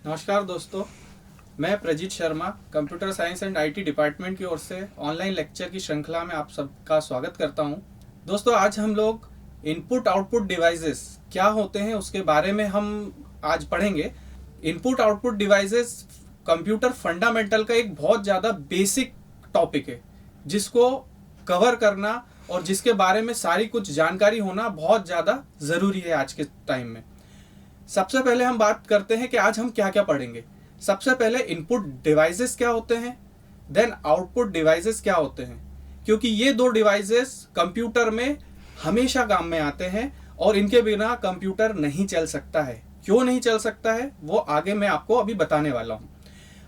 नमस्कार दोस्तों, मैं Prajeet Sharma computer science and IT department की ओर से ऑनलाइन लेक्चर की श्रृंखला में आप सबका स्वागत करता हूं। दोस्तों, आज हम लोग इनपुट आउटपुट डिवाइसेस क्या होते हैं उसके बारे में हम आज पढ़ेंगे। Input output devices computer fundamental का एक बहुत ज़्यादा बेसिक टॉपिक है जिसको कवर करना और जिसके बारे में सारी कुछ जानकारी होना बहुत ज़्यादा ज़रूरी है आज के टाइम में। सबसे पहले हम बात करते हैं कि आज हम क्या क्या पढ़ेंगे। सबसे पहले इनपुट डिवाइसेस क्या होते हैं, देन आउटपुट डिवाइसेस क्या होते हैं, क्योंकि ये दो डिवाइसेस कंप्यूटर में हमेशा काम में आते हैं और इनके बिना कंप्यूटर नहीं चल सकता है। क्यों नहीं चल सकता है वो आगे मैं आपको अभी बताने वाला हूँ।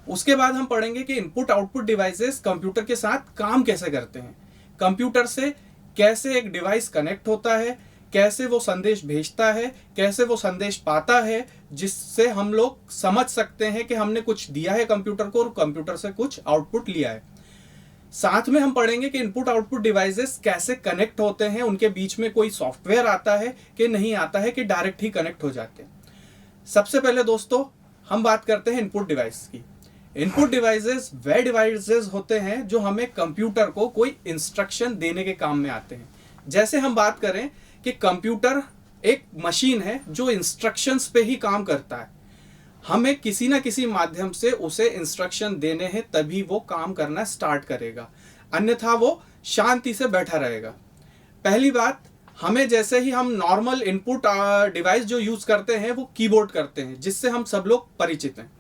उसके बाद हम पढ़ेंगे कि इनपुट आउटपुट डिवाइसेस कंप्यूटर के साथ काम कैसे करते हैं, कंप्यूटर से कैसे एक डिवाइस कनेक्ट होता है, कैसे वो संदेश भेजता है, कैसे वो संदेश पाता है, जिससे हम लोग समझ सकते हैं कि हमने कुछ दिया है कंप्यूटर को और कंप्यूटर से कुछ आउटपुट लिया है। साथ में हम पढ़ेंगे कि इनपुट आउटपुट डिवाइसेस कैसे कनेक्ट होते हैं, उनके बीच में कोई सॉफ्टवेयर आता है कि नहीं आता है कि डायरेक्ट ही कनेक्ट हो जाते हैं। सबसे पहले दोस्तों हम बात करते हैं इनपुट डिवाइस की। इनपुट डिवाइसेस वे डिवाइसेस होते हैं जो हमें कंप्यूटर को कोई इंस्ट्रक्शन देने के काम में आते हैं। जैसे हम बात करें कि कंप्यूटर एक मशीन है जो इंस्ट्रक्शंस पे ही काम करता है, हमें किसी ना किसी माध्यम से उसे इंस्ट्रक्शन देने हैं तभी वो काम करना स्टार्ट करेगा, अन्यथा वो शांति से बैठा रहेगा। पहली बात, हमें जैसे ही हम नॉर्मल इनपुट डिवाइस जो यूज करते हैं वो कीबोर्ड करते हैं, जिससे हम सब लोग परिचित हैं।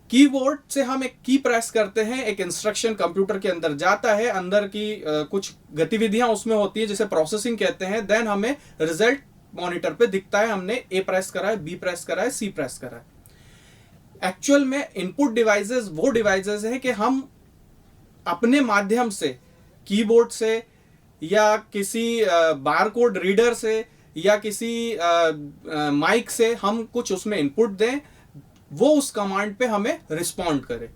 कीबोर्ड से हम एक की प्रेस करते हैं, एक इंस्ट्रक्शन कंप्यूटर के अंदर जाता है, अंदर की कुछ गतिविधियां उसमें होती है जिसे प्रोसेसिंग कहते हैं। देन हमें रिजल्ट मॉनिटर पे दिखता है, हमने ए प्रेस करा है, बी प्रेस करा है, सी प्रेस करा है। एक्चुअल में इनपुट डिवाइसेस वो डिवाइसेस हैं कि हम अपने माध्यम से कीबोर्ड से या किसी बारकोड रीडर से या किसी माइक से हम कुछ उसमें इनपुट दें, वो उस कमांड पे हमें रिस्पॉन्ड करे।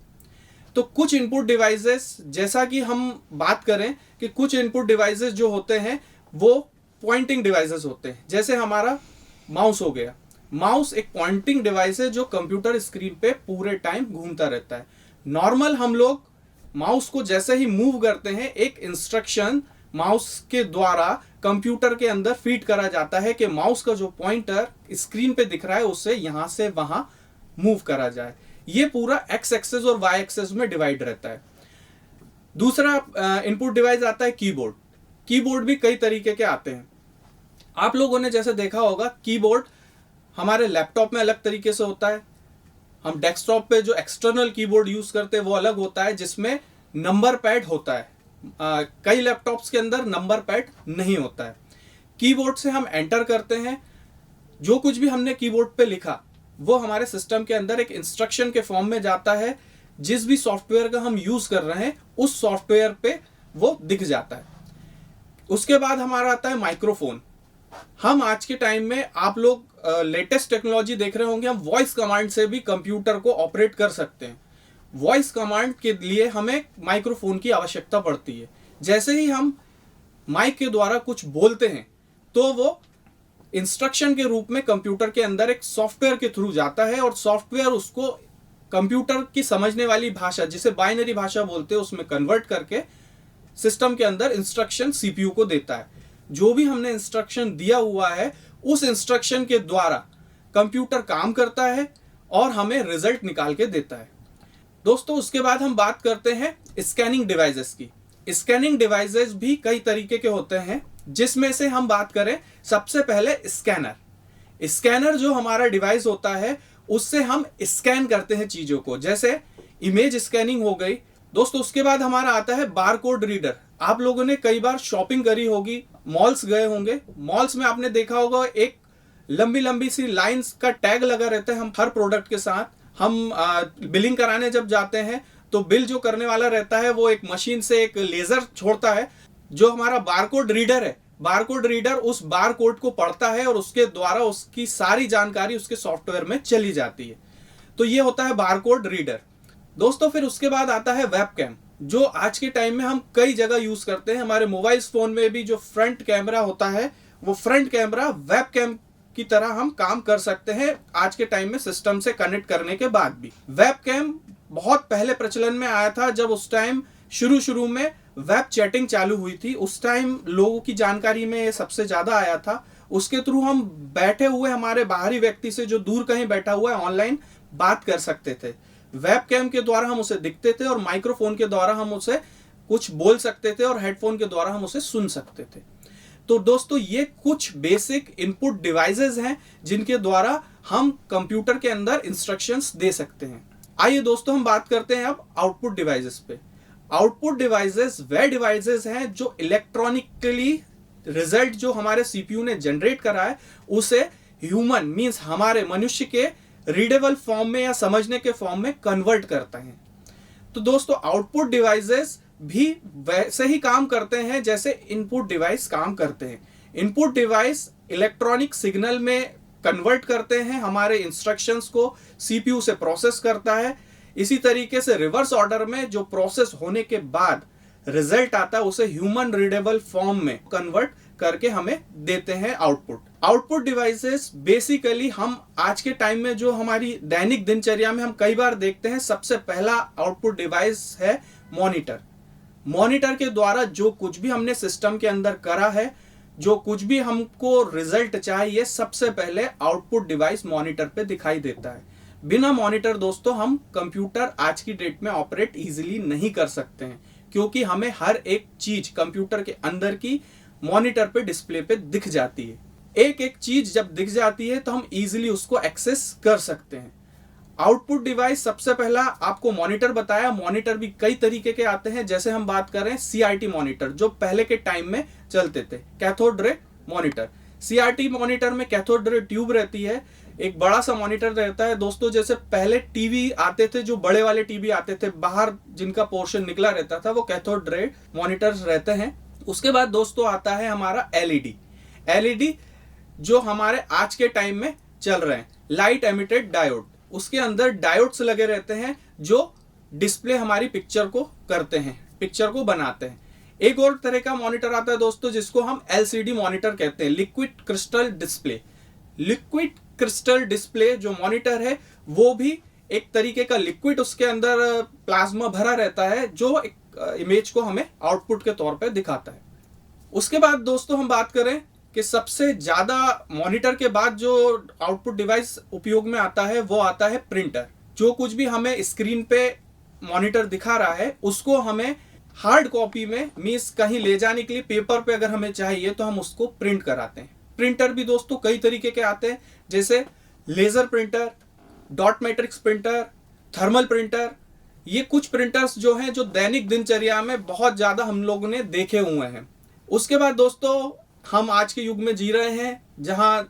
तो कुछ इनपुट डिवाइसेस, जैसा कि हम बात करें कि कुछ इनपुट डिवाइसेस जो होते हैं वो पॉइंटिंग डिवाइसेस होते हैं। जैसे हमारा माउस हो गया, माउस एक पॉइंटिंग डिवाइस है जो कंप्यूटर स्क्रीन पे पूरे टाइम घूमता रहता है। नॉर्मल हम लोग माउस को जैसे ही मूव करते हैं, एक इंस्ट्रक्शन माउस के द्वारा कंप्यूटर के अंदर फीड करा जाता है कि माउस का जो पॉइंटर स्क्रीन पे दिख रहा है उससे यहां से वहां मूव करा जाए। ये पूरा एक्स एक्सेस और वाई एक्सेस में डिवाइड रहता है। दूसरा इनपुट डिवाइस आता है कीबोर्ड। कीबोर्ड भी कई तरीके के आते हैं। आप लोगों ने जैसे देखा होगा, कीबोर्ड हमारे लैपटॉप में अलग तरीके से होता है। हम डेस्कटॉप पे जो एक्सटर्नल कीबोर्ड यूज करते हैं वो अलग होता है, जिसमें नंबर पैड होता है। कई लैपटॉप्स के अंदर नंबर पैड नहीं होता है। कीबोर्ड से हम एंटर करते हैं, जो कुछ भी हमने कीबोर्ड पे लिखा वो हमारे सिस्टम के अंदर एक इंस्ट्रक्शन के फॉर्म में जाता है। जिस भी सॉफ्टवेयर का हम यूज कर रहे हैं उस सॉफ्टवेयर पे वो दिख जाता है। उसके बाद हमारा आता है माइक्रोफोन। हम आज के टाइम में, आप लोग लेटेस्ट टेक्नोलॉजी देख रहे होंगे, हम वॉइस कमांड से भी कंप्यूटर को ऑपरेट कर सकते हैं। वॉइस कमांड के लिए हमें माइक्रोफोन की आवश्यकता पड़ती है। जैसे ही हम माइक के द्वारा कुछ बोलते हैं तो वो इंस्ट्रक्शन के रूप में कंप्यूटर के अंदर एक सॉफ्टवेयर के थ्रू जाता है और सॉफ्टवेयर उसको कंप्यूटर की समझने वाली भाषा, जिसे बाइनरी भाषा बोलते हैं, उसमें कन्वर्ट करके सिस्टम के अंदर इंस्ट्रक्शन सीपीयू को देता है। जो भी हमने इंस्ट्रक्शन दिया हुआ है उस इंस्ट्रक्शन के द्वारा कंप्यूटर काम करता है और हमें रिजल्ट निकाल के देता है। दोस्तों, उसके बाद हम बात करते हैं स्कैनिंग डिवाइसेस की। स्कैनिंग डिवाइसेस भी कई तरीके के होते हैं, जिसमें से हम बात करें सबसे पहले स्कैनर। स्कैनर जो हमारा डिवाइस होता है उससे हम स्कैन करते हैं चीजों को, जैसे इमेज स्कैनिंग हो गई। दोस्तों, उसके बाद हमारा आता है बारकोड रीडर। आप लोगों ने कई बार शॉपिंग करी होगी, मॉल्स गए होंगे, मॉल्स में आपने देखा होगा एक लंबी लंबी सी लाइंस का टैग लगा रहता है हम हर प्रोडक्ट के साथ। हम बिलिंग कराने जब जाते हैं तो बिल जो करने वाला रहता है वो एक मशीन से एक लेजर छोड़ता है। जो हमारा बारकोड रीडर है, बारकोड रीडर उस बारकोड को पढ़ता है और उसके द्वारा उसकी सारी जानकारी उसके सॉफ्टवेयर में चली जाती है। तो ये होता है बारकोड रीडर। दोस्तों, फिर उसके बाद आता है वेबकैम, जो आज के टाइम में हम कई जगह यूज करते हैं। हमारे मोबाइल फोन में भी जो फ्रंट कैमरा होता है वो फ्रंट कैमरा वेबकैम की तरह हम काम कर सकते हैं आज के टाइम में सिस्टम से कनेक्ट करने के बाद भी। वेबकैम बहुत पहले प्रचलन में आया था, जब उस टाइम शुरू में वेब चैटिंग चालू हुई थी, उस टाइम लोगों की जानकारी में सबसे ज़्यादा आया था। उसके थ्रू हम बैठे हुए हमारे बाहरी व्यक्ति से जो दूर कहीं बैठा हुआ है ऑनलाइन बात कर सकते थे। वेबकैम के द्वारा हम उसे दिखते थे और माइक्रोफोन के द्वारा हम उसे कुछ बोल सकते थे और हेडफोन के द्वारा हम उसे सुन सकते थे। तो दोस्तों ये कुछ बेसिक इनपुट डिवाइसेस हैं जिनके द्वारा हम कंप्यूटर के अंदर इंस्ट्रक्शंस दे सकते हैं। आइए दोस्तों हम बात करते हैं अब आउटपुट डिवाइसेस पे। आउटपुट डिवाइसेस वे डिवाइसेस हैं जो इलेक्ट्रॉनिकली रिजल्ट जो हमारे सीपीयू ने जनरेट करा है उसे ह्यूमन मींस हमारे मनुष्य के रीडेबल फॉर्म में या समझने के फॉर्म में कन्वर्ट करते हैं। तो दोस्तों आउटपुट डिवाइसेस भी वैसे ही काम करते हैं जैसे इनपुट डिवाइस काम करते हैं। इनपुट डिवाइस इलेक्ट्रॉनिक सिग्नल में कन्वर्ट करते हैं, हमारे इंस्ट्रक्शंस को सीपीयू से प्रोसेस करता है। इसी तरीके से रिवर्स ऑर्डर में जो प्रोसेस होने के बाद रिजल्ट आता है उसे ह्यूमन रीडेबल फॉर्म में कन्वर्ट करके हमें देते हैं आउटपुट। आउटपुट डिवाइसेस बेसिकली हम आज के टाइम में जो हमारी दैनिक दिनचर्या में हम कई बार देखते हैं, सबसे पहला आउटपुट डिवाइस है मॉनिटर। मॉनिटर के द्वारा जो कुछ भी हमने सिस्टम के अंदर करा है, जो कुछ भी हमको रिजल्ट चाहिए, सबसे पहले आउटपुट डिवाइस मॉनिटर पे दिखाई देता है। बिना मॉनिटर दोस्तों हम कंप्यूटर आज की डेट में ऑपरेट इजीली नहीं कर सकते हैं, क्योंकि हमें हर एक चीज कंप्यूटर के अंदर की मॉनिटर पे डिस्प्ले पे दिख जाती है। एक एक चीज जब दिख जाती है तो हम इजीली उसको एक्सेस कर सकते हैं। आउटपुट डिवाइस सबसे पहला आपको मॉनिटर बताया। मॉनिटर भी कई तरीके के आते हैं, जैसे हम बात करें सीआरटी मॉनिटर जो पहले के टाइम में चलते थे, cathode ray monitor. CRT monitor में कैथोड रे ट्यूब रहती है, एक बड़ा सा मॉनिटर रहता है दोस्तों। जैसे पहले टीवी आते थे, जो बड़े वाले टीवी आते थे बाहर जिनका पोर्शन निकला रहता था, वो कैथोड रे मॉनिटर्स रहते हैं। उसके बाद दोस्तों आता है हमारा एलईडी। एलईडी जो हमारे आज के टाइम में चल रहे हैं, लाइट एमिटेड डायोड। उसके अंदर डायोड्स लगे रहते हैं जो डिस्प्ले हमारी पिक्चर को करते हैं, पिक्चर को बनाते हैं। एक और तरह का मॉनिटर आता है दोस्तों जिसको हम एलसीडी मॉनिटर कहते हैं, liquid crystal display. Liquid crystal display जो मॉनिटर है वो भी एक तरीके का लिक्विड, उसके अंदर प्लाज्मा भरा रहता है जो एक इमेज को हमें आउटपुट के तौर पे दिखाता है। उसके बाद दोस्तों हम बात करें कि सबसे ज्यादा मॉनिटर के बाद जो आउटपुट डिवाइस उपयोग में आता है वो आता है प्रिंटर। जो कुछ भी हमें स्क्रीन पे मॉनिटर दिखा रहा है उसको हमें हार्ड कॉपी में मींस कहीं ले जाने के लिए पेपर पे अगर हमें चाहिए तो हम उसको प्रिंट कराते हैं। प्रिंटर भी दोस्तों कई तरीके के आते हैं, जैसे laser printer, dot matrix printer, thermal printer. ये कुछ प्रिंटर्स जो हैं जो दैनिक दिनचर्या में बहुत ज्यादा हम लोगों ने देखे हुए हैं। उसके बाद दोस्तों हम आज के युग में जी रहे हैं जहां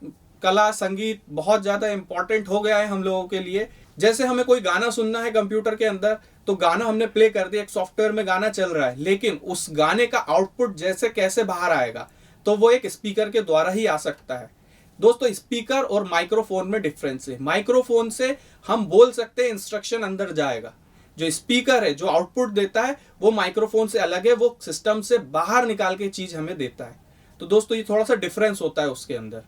कला संगीत बहुत ज्यादा इंपॉर्टेंट हो गया है हम लोगों के लिए। जैसे हमें कोई गाना सुनना है कंप्यूटर के अंदर तो गाना हमने प्ले कर दिया, एक सॉफ्टवेयर में गाना चल रहा है, लेकिन उस गाने का आउटपुट जैसे कैसे बाहर आएगा तो वो एक स्पीकर के द्वारा ही आ सकता है। दोस्तों स्पीकर और माइक्रोफोन में डिफरेंस है। माइक्रोफोन से हम बोल सकते हैं, इंस्ट्रक्शन अंदर जाएगा। जो स्पीकर है जो आउटपुट देता है वो माइक्रोफोन से अलग है, वो सिस्टम से बाहर निकाल के चीज हमें देता है। तो दोस्तों ये थोड़ा सा डिफरेंस होता है उसके अंदर।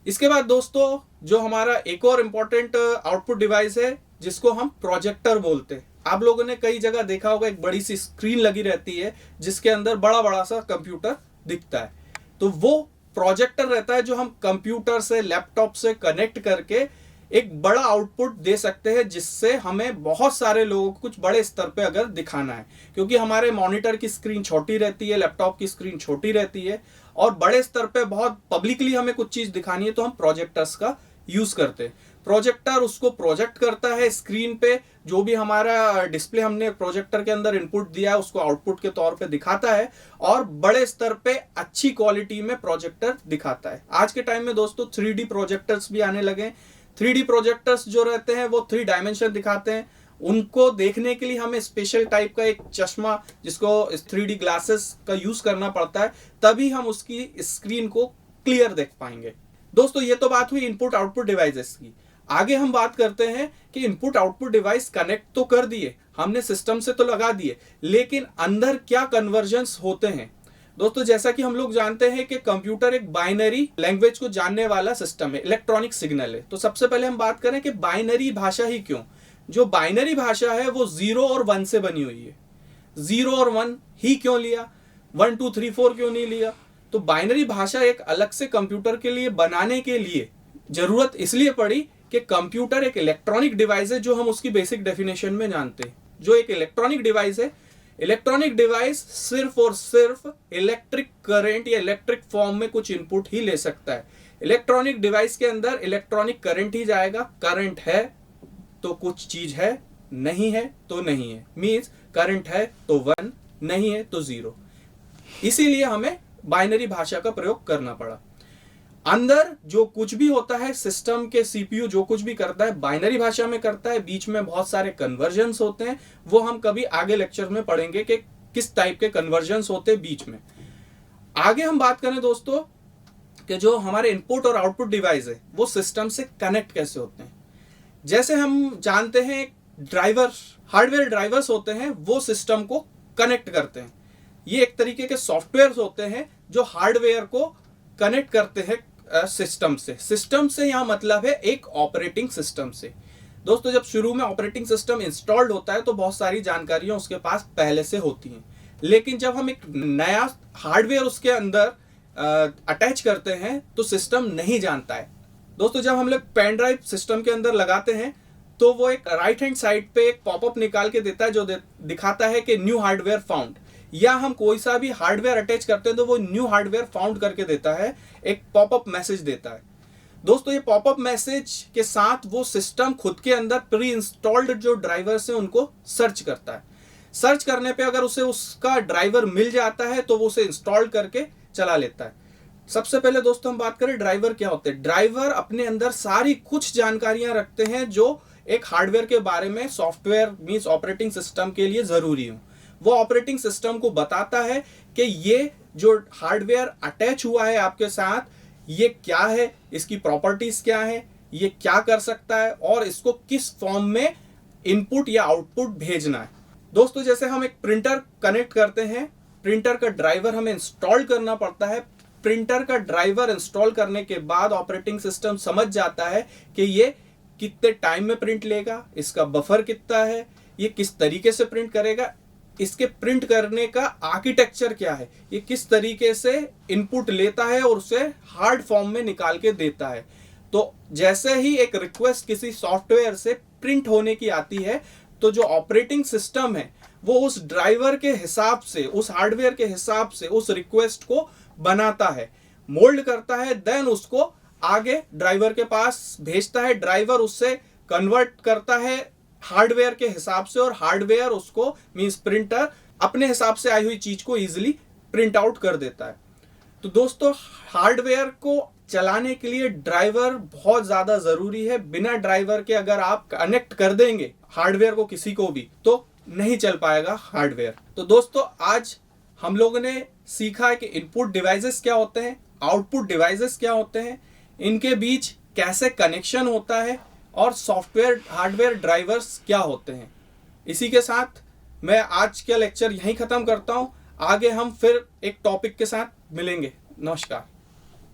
इसके बाद दोस्तों जो हमारा एक और इम्पोर्टेंट आउटपुट डिवाइस है जिसको हम प्रोजेक्टर बोलते हैं। आप लोगों ने कई जगह देखा होगा, एक बड़ी सी स्क्रीन लगी रहती है जिसके अंदर बड़ा बड़ा सा कंप्यूटर दिखता है। तो वो प्रोजेक्टर रहता है जो हम कंप्यूटर से लैपटॉप से कनेक्ट करके एक बड़ा आउटपुट दे सकते हैं, जिससे हमें बहुत सारे लोगों को कुछ बड़े स्तर पे अगर दिखाना है, क्योंकि हमारे मॉनिटर की स्क्रीन छोटी रहती है, लैपटॉप की स्क्रीन छोटी रहती है और बड़े स्तर पे बहुत पब्लिकली हमें कुछ चीज दिखानी है तो हम प्रोजेक्टर्स का यूज करते हैं। प्रोजेक्टर उसको प्रोजेक्ट करता है स्क्रीन पे, जो भी हमारा डिस्प्ले हमने प्रोजेक्टर के अंदर इनपुट दिया है उसको आउटपुट के तौर पे दिखाता है और बड़े स्तर पे अच्छी क्वालिटी में प्रोजेक्टर दिखाता है। आज के टाइम में दोस्तों 3D प्रोजेक्टर्स भी आने लगे। 3D प्रोजेक्टर्स जो रहते हैं वो 3 डायमेंशन दिखाते हैं। उनको देखने के लिए हमें स्पेशल टाइप का एक चश्मा, जिसको 3D ग्लासेस का यूज करना पड़ता है, तभी हम उसकी स्क्रीन को क्लियर देख पाएंगे। दोस्तों ये तो बात हुई इनपुट आउटपुट डिवाइसेस की। आगे हम बात करते हैं कि इनपुट आउटपुट डिवाइस कनेक्ट तो कर दिए हमने, सिस्टम से तो लगा दिए, लेकिन अंदर क्या कन्वर्जन्स होते हैं दोस्तों जैसा कि हम लोग जानते हैं कि कंप्यूटर एक बाइनरी लैंग्वेज को जानने वाला सिस्टम है, इलेक्ट्रॉनिक सिग्नल है। तो सबसे पहले हम बात करें कि बाइनरी भाषा ही क्यों। जो बाइनरी भाषा है वो 0 और 1 से बनी हुई है। 0 और 1 ही क्यों लिया, 1 2 3 4 क्यों नहीं लिया? तो बाइनरी भाषा एक अलग से कंप्यूटर के लिए बनाने के लिए जरूरत इसलिए पड़ी कि कंप्यूटर एक इलेक्ट्रॉनिक डिवाइस है, जो हम उसकी बेसिक डेफिनेशन में जानते हैं। जो एक इलेक्ट्रॉनिक डिवाइस है, इलेक्ट्रॉनिक डिवाइस सिर्फ और सिर्फ इलेक्ट्रिक करंट या इलेक्ट्रिक फॉर्म में कुछ इनपुट ही ले सकता है। इलेक्ट्रॉनिक डिवाइस के अंदर इलेक्ट्रॉनिक करंट ही जाएगा। करंट है तो कुछ चीज है, नहीं है तो नहीं है। मींस करंट है तो 1, नहीं है तो 0। इसीलिए हमें बाइनरी भाषा का प्रयोग करना पड़ा। अंदर जो कुछ भी होता है, सिस्टम के सीपीयू जो कुछ भी करता है बाइनरी भाषा में करता है। बीच में बहुत सारे कन्वर्जन्स होते हैं, वो हम कभी आगे लेक्चर में पढ़ेंगे कि किस टाइप के कन्वर्जन्स होते हैं बीच में। आगे हम बात करें दोस्तों कि जो हमारे इनपुट और आउटपुट डिवाइस है वो सिस्टम से कनेक्ट कैसे होते हैं। जैसे हम जानते हैं ड्राइवर, हार्डवेयर ड्राइवर्स होते हैं, वो सिस्टम को कनेक्ट करते हैं। ये एक तरीके के सॉफ्टवेयर होते हैं जो हार्डवेयर को कनेक्ट करते हैं सिस्टम से। सिस्टम से यहाँ मतलब है एक ऑपरेटिंग सिस्टम से। दोस्तों जब शुरू में ऑपरेटिंग सिस्टम इंस्टॉल्ड होता है तो बहुत सारी जानकारियां उसके पास पहले से होती हैं, लेकिन जब हम एक नया हार्डवेयर उसके अंदर अटैच करते हैं तो सिस्टम नहीं जानता है। दोस्तों जब हम लोग पेन ड्राइव सिस्टम के अंदर लगाते हैं तो वो एक राइट हैंड साइड पे एक पॉपअप निकाल के देता है जो दिखाता है कि न्यू हार्डवेयर फाउंड। या हम कोई सा भी हार्डवेयर अटैच करते हैं तो वो न्यू हार्डवेयर फाउंड करके देता है, एक पॉपअप मैसेज देता है। दोस्तों ये पॉपअप मैसेज के साथ वो सिस्टम खुद के अंदर प्री इंस्टॉल्ड जो ड्राइवर्स हैं उनको सर्च करता है। सर्च करने पे अगर उसे उसका ड्राइवर मिल जाता है तो वो उसे इंस्टॉल करके चला लेता है। सबसे पहले दोस्तों हम बात करें ड्राइवर क्या होते हैं। ड्राइवर अपने अंदर सारी कुछ जानकारियां रखते हैं जो एक हार्डवेयर के बारे में सॉफ्टवेयर मींस ऑपरेटिंग सिस्टम के लिए जरूरी हो। वो ऑपरेटिंग सिस्टम को बताता है कि ये जो हार्डवेयर अटैच हुआ है आपके साथ, ये क्या है, इसकी प्रॉपर्टीज क्या है, ये क्या कर सकता है और इसको किस फॉर्म में इनपुट या आउटपुट भेजना है। दोस्तों जैसे हम एक प्रिंटर कनेक्ट करते हैं, प्रिंटर का ड्राइवर हमें इंस्टॉल करना पड़ता है। प्रिंटर का ड्राइवर इंस्टॉल करने के बाद ऑपरेटिंग सिस्टम समझ जाता है कि ये कितने टाइम में प्रिंट लेगा, इसका बफर कितना है, ये किस तरीके से प्रिंट करेगा, इसके प्रिंट करने का आर्किटेक्चर क्या है, ये किस तरीके से इनपुट लेता है और उसे हार्ड फॉर्म में निकाल के देता है। तो जैसे ही एक रिक्वेस्ट किसी सॉफ्टवेयर से प्रिंट होने की आती है तो जो ऑपरेटिंग सिस्टम है वो उस ड्राइवर के हिसाब से, उस हार्डवेयर के हिसाब से उस रिक्वेस्ट को बनाता है, मोल्ड करता है, देन उसको आगे ड्राइवर के पास भेजता है। ड्राइवर उससे कन्वर्ट करता है हार्डवेयर के हिसाब से और हार्डवेयर उसको मींस प्रिंटर अपने हिसाब से आई हुई चीज को इजीली प्रिंट आउट कर देता है। तो दोस्तों हार्डवेयर को चलाने के लिए ड्राइवर बहुत ज्यादा जरूरी है। बिना ड्राइवर के अगर आप कनेक्ट कर देंगे हार्डवेयर को किसी को भी तो नहीं चल पाएगा हार्डवेयर। तो दोस्तों आज हम लोगों ने सीखा है कि इनपुट डिवाइसेस क्या होते हैं, आउटपुट डिवाइसेस क्या होते हैं, इनके बीच कैसे कनेक्शन होता है और सॉफ्टवेयर हार्डवेयर ड्राइवर्स क्या होते हैं। इसी के साथ मैं आज का लेक्चर यहीं ख़त्म करता हूं। आगे हम फिर एक टॉपिक के साथ मिलेंगे। नमस्कार।